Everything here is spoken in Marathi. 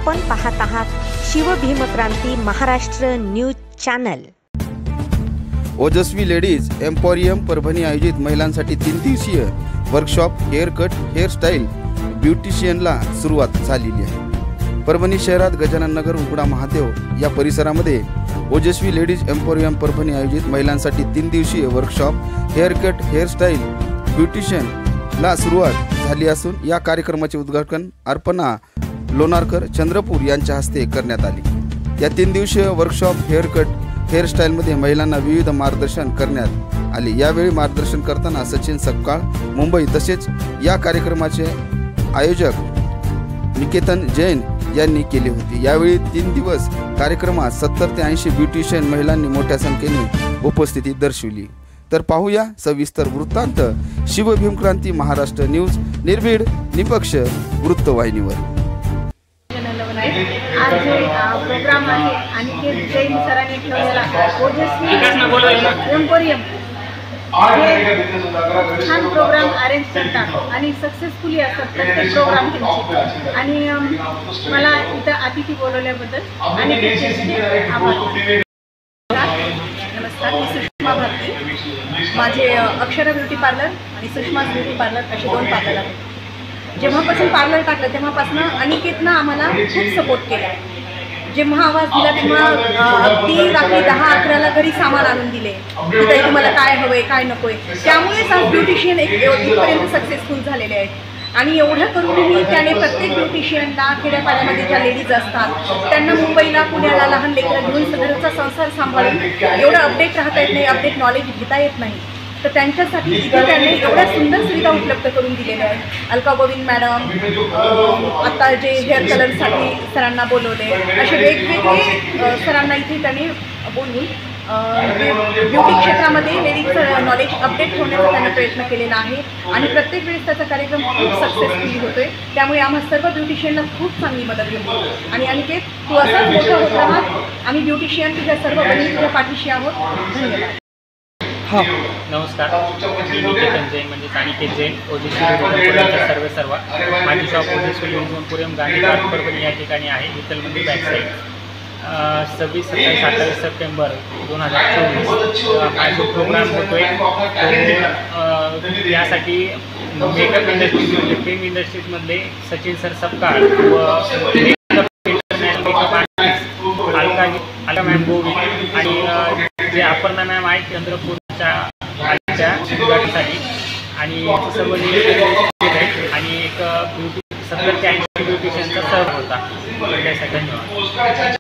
आपण पाहत आहात शिवभीमक्रांती महाराष्ट्र न्यूज चॅनल। ओजस्वी लेडीज एम्पोरियम परभणी आयोजित महिलांसाठी 3 दिवसीय वर्कशॉप हेअर कट हेअरस्टाईल ब्युटिशियनला सुरुवात झालेली आहे। परभणी शहरात गजानन नगर उघडा महादेव या परिसरामध्ये ओजस्वी लेडीज एम्पोरियम परभणी आयोजित महिलांसाठी 3 दिवसीय workshop hair cut hairstyle beautician ला सुरुवात झाली असून या कार्यक्रमाचे उद्घाटन अर्पणा लोणारकर चंद्रपूर यांच्या हस्ते करण्यात आले। या 3 दिवसीय वर्कशॉप हेअर कट हेअरस्टाईल मध्ये महिलांना विविध मार्गदर्शन करण्यात आले। यावेळी मार्गदर्शन करताना सचिन सपकाळ मुंबई तसेच या कार्यक्रमाचे आयोजक निकेतन जैन यांनी केले होते। यावेळी 3 दिवस कार्यक्रमात 70 ते 80 ब्युटिशियन महिलांनी मोठ्या संख्येने उपस्थिती दर्शवली। तर पाहूया सविस्तर वृत्तांत शिवभीमक्रांती महाराष्ट्र न्यूज निर्भीड निपक्ष वृत्तवाहिनीवर। आज जो प्रोग्राम आहे आणि जैन सरांनी ठेवलेला ओजस्वी एम्पोरियम छान प्रोग्राम अरेंज करतात आणि सक्सेसफुली असतात प्रत्येक प्रोग्राम त्यांचे। आणि मला इथं अतिथी बोलवल्याबद्दल आणि आभार। नमस्कार, मी सुषमा भारती। माझे अक्षरा ब्युटी पार्लर आणि सुषमा ब्युटी पार्लर असे 2 पार्लर आहेत। जेव्हापासून पार्लर टाकलं तेव्हापासून अनिकेतनं आम्हाला खूप सपोर्ट केला। जेव्हा आवाज दिला तेव्हा अगदी रात्री 10-11ला घरी सामान आणून दिले की ताई तुम्हाला काय हवंय काय नकोय। त्यामुळेच आज ब्युटिशियन इथपर्यंत सक्सेसफुल झालेले आहेत। आणि एवढं करूनही त्याने प्रत्येक ब्युटिशियनला खेड्यापाड्यामध्ये ज्या लेडीज असतात त्यांना मुंबईला पुण्याला लहान लेकरं घेऊन घरचा संसार सांभाळून एवढं अपडेट राहता येत नाही, अपडेट नॉलेज घेता येत नाही, तर त्यांच्यासाठी इथे त्यांनी एवढ्या सुंदर सुविधा उपलब्ध करून दिलेल्या आहेत। अलका गोविंद मॅडम आता जे हेअर कलरसाठी सरांना बोलवले, असे वेगवेगळे सरांना इथे त्यांनी बोलवून ब्युटी क्षेत्रामध्ये लेडीजचं नॉलेज अपडेट ठेवण्याचा त्यांनी प्रयत्न केलेला आहे आणि प्रत्येक वेळेस त्याचा कार्यक्रम खूप सक्सेसफुल होतोय। त्यामुळे आम्हा सर्व ब्युटिशियनला खूप चांगली मदत होते। आणि अनिकेत, तू असाच मोठा होत राहा। आम्ही ब्युटिशियन तुझ्या सर्व बहिणी तुझ्या पाठीशी आहोत। धन्यवाद। नमस्कार, मी निकेतन जैन म्हणजे अनिकेत जैन ओजस्वी एम्पोरियमचा सर्व माझी शॉप ओजस्वी एम्पोरियम गांधी पार्क परभणी या ठिकाणी आहे, विठ्ठलमंदिर बॅक साईड। 26, 27, 28 सप्टेंबर 2024 हा जो प्रोग्राम होतोय यासाठी मेकअप इंडस्ट्री म्हणजे फिल्म इंडस्ट्रीजमधले सचिन सर सपकाळ व international makeup artist Alka ma'am Govind आणि जे अपर्णा मॅम आहेत चंद्रपूरच्या उद्घाटनासाठी आणि सर्व आणि एक 70 ते 80 ब्युटिशियनचा सहभाग होता। त्यासाठी धन्यवाद।